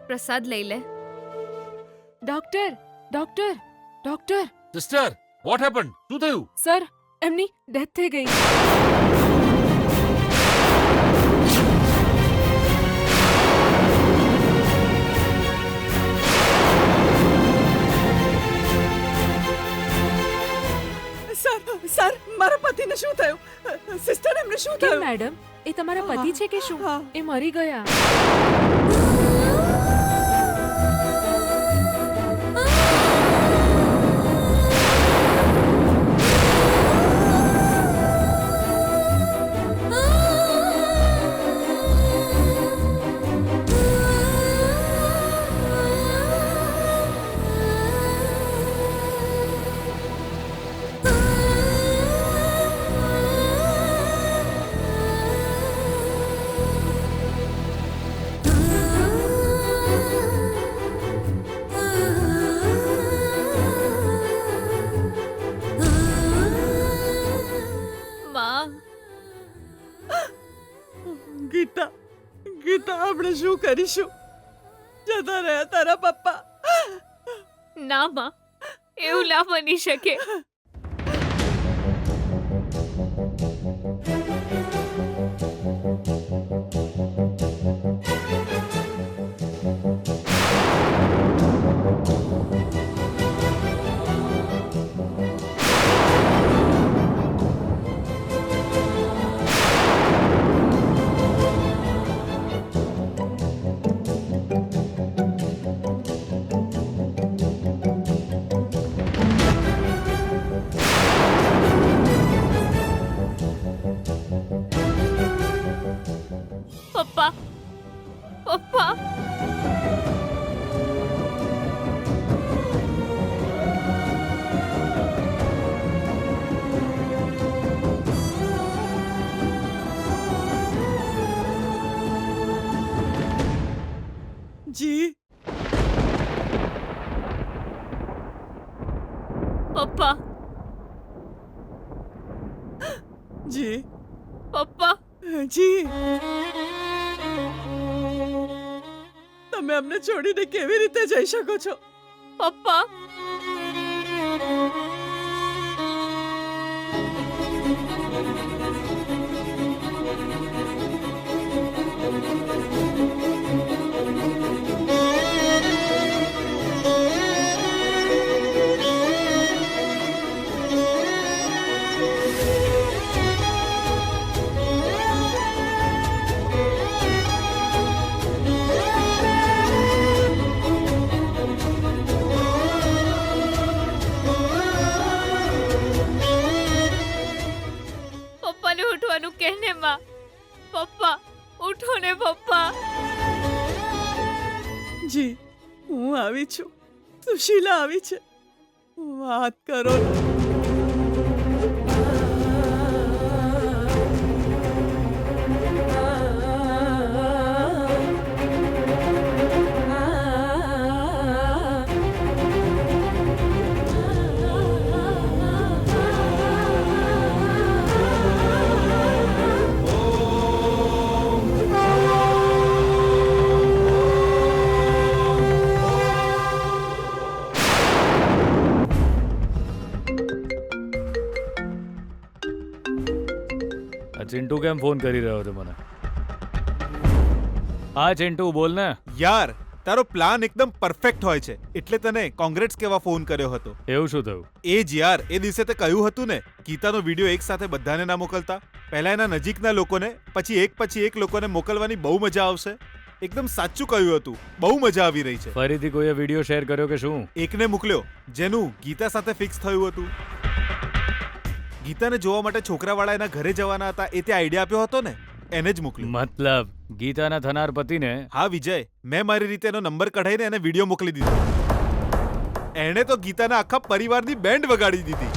પ્રસાદ લઈ લે. Doctor doctor doctor sister, vote happened? શું થયું? સર, એમની ડેથ થઈ ગઈ. સર, મારા પતિને શું થયું? સિસ્ટર, એમને શું કેમ થયું? મેડમ, એ તમારા પતિ છે કે શું? હા. એ મરી ગયા. માં, ગીતા, ગીતા, આપણે શું કરીશું? જતા રહ્યા તારા પપ્પા. ના માં, એવું ના બની શકે. પપ્પા, પપ્પા, જી, પપ્પા, જી, પપ્પા. જી. તમે અમને છોડીને કેવી રીતે જઈ શકો છો? પપ્પા, પપ્પાને ઉઠવાનું કહે ને માં. પપ્પા, ઉઠો ને પપ્પા. જી, હું આવી છું. સુશીલા આવી છે. વાત કરો ને. चिंटू केम फोन करी રહ્યો છે મને? હા ચિંટુ, બોલ ને. યાર, તારો પ્લાન એકદમ પરફેક્ટ હોય છે એટલે તને કોંગ્રેટ્સ કહેવા ફોન કર્યો હતો. એવું શું થયું? એ જ યાર, એ દિવસે તે કહ્યું હતું ને, ગીતાનો વિડીયો એક સાથે બધાને ના મોકલતા. પહેલા એના નજીકના લોકોને, પછી એક લોકોને મોકલવાની બહુ મજા આવશે. એકદમ સાચું કહ્યું હતું. બહુ મજા આવી રહી છે. ફરીથી કોઈએ વિડીયો શેર કર્યો કે શું? એકને મોકલ્યો જેનું ગીતા સાથે ફિક્સ થયું હતું. ગીતાને જોવા માટે છોકરાવાળા એના ઘરે જવાના હતા, એ તે આઈડિયા આપ્યો હતો ને, એને જ મોકલ્યો. મતલબ ગીતાના થનાર પતિને? હા વિજય, મેં મારી રીતે એનો નંબર કઢાઈને એને વિડીયો મોકલી દીધો. એણે તો ગીતાના આખા પરિવારની બેન્ડ વગાડી દીધી.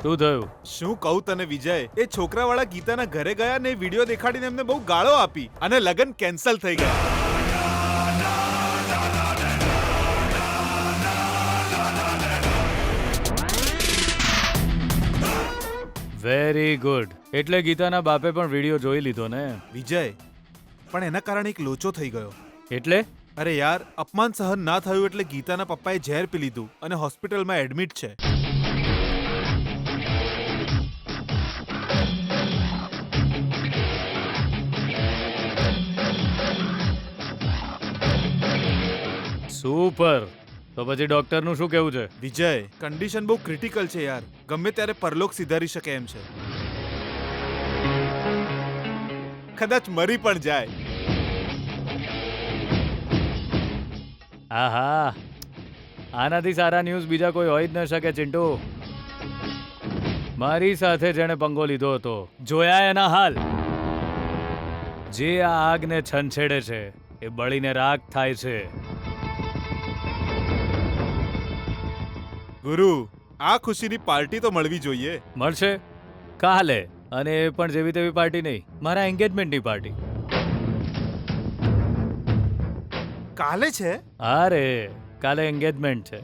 શું થયું? શું કહું તને વિજય, એ છોકરાવાળા ગીતાના ઘરે ગયા ને વિડીયો દેખાડીને એમને બહુ ગાળો આપી અને લગ્ન કેન્સલ થઈ ગયા. Very good. એટલે ગીતાના બાપે પણ વિડીયો જોઈ લીધો ને? વિજય, પણ એના કારણે એક લોચો થઈ ગયો. એટલે અરે યાર, અપમાન સહન ના થયું એટલે ગીતાના પપ્પાએ ઝેર પી લીધું અને હોસ્પિટલમાં એડમિટ છે. સુપર. તો પછી ડોક્ટરનું શું કહેવું છે? વિજય, કન્ડિશન બહુ ક્રિટિકલ છે યાર. ગમે ત્યારે પરલોક સિધારી શકે એમ છે. કદાચ મરી પણ જાય. આહા, આનાથી સારા ન્યૂઝ બીજા કોઈ હોય જ ન શકે ચિંટુ. મારી સાથે જેણે પંગો લીધો હતો, જોયા એના હાલ. જે આ આગને છંછેડે છે એ બળીને રાખ થાય છે. ગુરુ, આ ખુશીની પાર્ટી તો મળવી જોઈએ. મળશે કાલે, અને એ પણ જેવી તેવી પાર્ટી નહીં, મારા એન્ગેજમેન્ટની પાર્ટી. કાલે છે? અરે કાલે એન્ગેજમેન્ટ છે.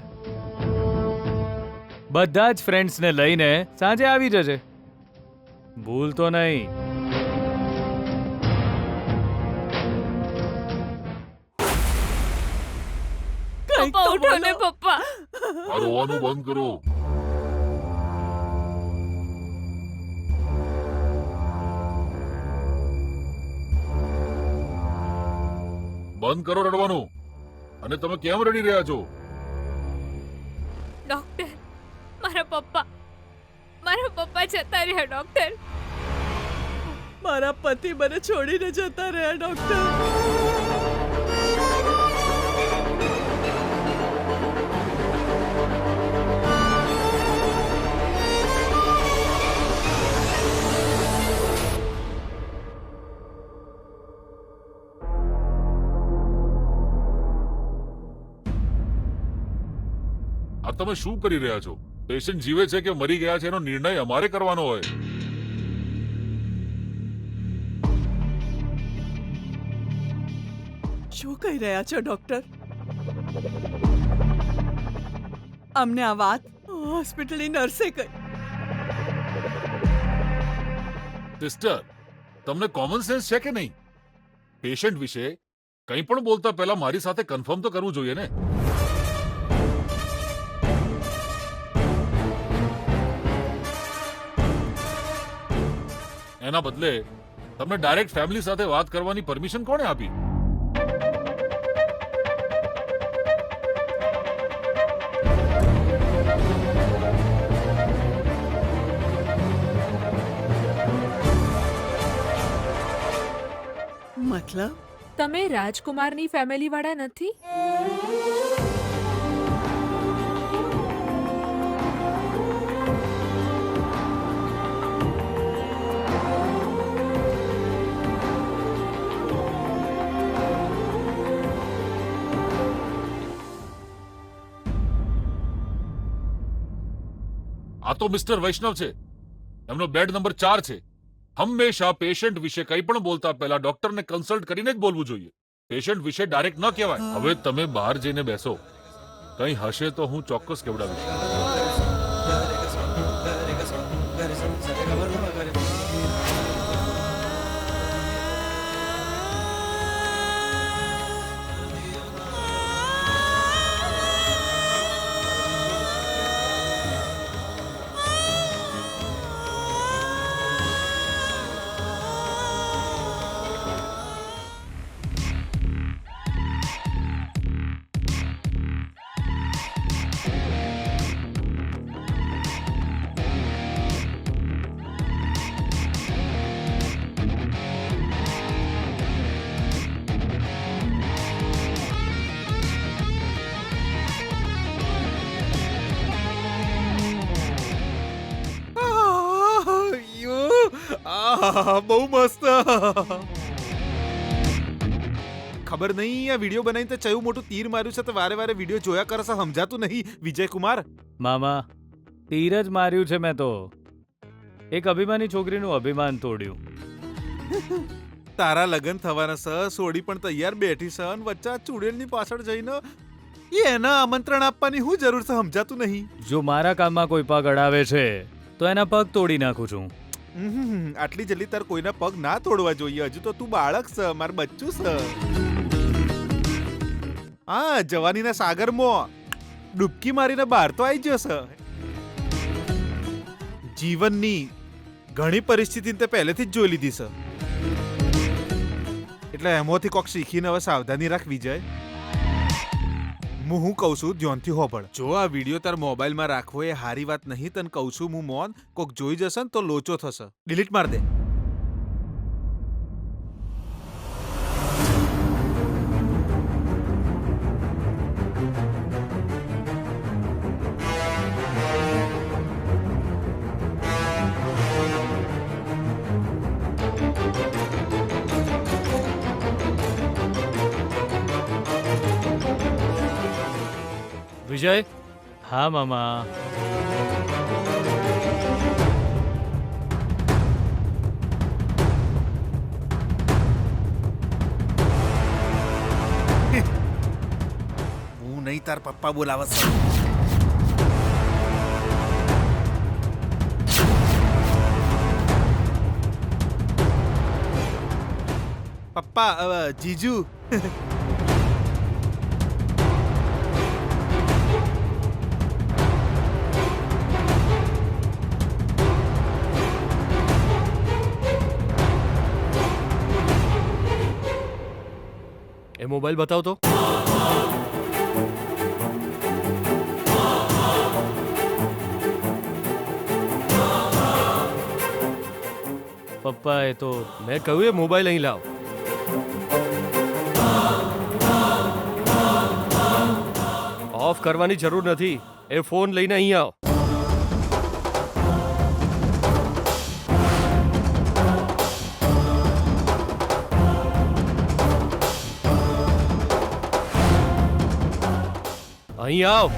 બધા જ ફ્રેન્ડ્સને લઈને સાંજે આવી જજે, ભૂલતો નહીં. કંઈક પપ્પા તો ઉઠો ને બોલો. પપ્પા. આ રોવાનું બંધ કરો. બંધ કરો રડવાનું. અને તમે કેમ રડી રહ્યા છો? ડોક્ટર, મારા પપ્પા જતા રહ્યા ડોક્ટર. મારા પતિ મને છોડીને જતા રહ્યા ડોક્ટર. આ તમે શું કરી રહ્યા છો? પેશન્ટ જીવે છે કે મરી ગયા છે એનો નિર્ણય અમારે કરવાનો હોય. શું કહી રહ્યા છો ડોક્ટર? અમને આ વાત હોસ્પિટલની નર્સે કહી. સિસ્ટર, તમને કોમન સેન્સ છે કે નહીં? પેશન્ટ વિશે કંઈ પણ બોલતા પહેલા મારી સાથે કન્ફર્મ તો કરવું જોઈએ ને. એના બદલે તમને ડાયરેક્ટ ફેમિલી સાથે વાત કરવાની પરમિશન કોણે આપી? મતલબ તમે રાજકુમારની ફેમિલી વાળા નથી? આ તો મિસ્ટર વૈષ્ણવ છે. એમનો બેડ નંબર 4 છે. હંમેશા પેશન્ટ વિશે કંઈ પણ બોલતા પહેલા ડોક્ટરને કન્સલ્ટ કરીને જ બોલવું જોઈએ. પેશન્ટ વિશે ડાયરેક્ટ ન કહેવાય. હવે તમે બહાર જઈને બેસો. કંઈ હશે તો હું ચોક્કસ કેવડાવીશ. બહુ મસ્ત. ખબર નહીં આ વિડીયો બનાવીને તે ચયું મોટું તીર માર્યું છે તો વારે વારે વિડીયો જોયા કરે છે. સમજાતું નહીં વિજય કુમાર. મામા, તીર જ માર્યું છે મેં તો. એક અભિમાની છોકરીનું અભિમાન તોડ્યું. તારા લગ્ન થવાના સ, સોડી પણ તૈયાર બેઠી છે અને વચ્ચે આ ચૂડેલની પાછળ જઈને એના આમંત્રણ આપવાની શું જરૂર છે? સમજાતું નહીં. જો મારા કામમાં કોઈ પગ અડાવે છે તો એના પગ તોડી નાખું છું. આટલી જલ્દી તાર કોઈના પગ ના તોડવા જોઈએ. હજુ તો તું બાળક છે, માર બચ્ચું છે. હા, જવાનીના સાગરમાં ડૂબકી મારીને બહાર તો આવી ગયો છે. જીવનની ઘણી પરિસ્થિતિ તે પહેલેથી જ જોઈ લીધી છે, એટલે એમાંથી કોક શીખીને હવે સાવધાની રાખ વિજય. હું કહું છું ધ્યાનથી હોભળ. જો આ વિડીયો તાર મોબાઈલમાં રાખવો એ હારી વાત નહીં. તને કહું છું હું મોન, કોક જોઈ જશે ને તો લોચો થશે. ડિલીટ માર દે. વિજય. હા મામા. હું નહીં, તાર પપ્પા બોલાવે છે. પપ્પા, જીજુ. એ મોબાઈલ બતાવ તો. પપ્પા એ તો મેં કહ્યું એ મોબાઈલ અહીં લાવ. ઓફ કરવાની જરૂર નથી. એ ફોન લઈને અહીં આવ. અહીં આવ.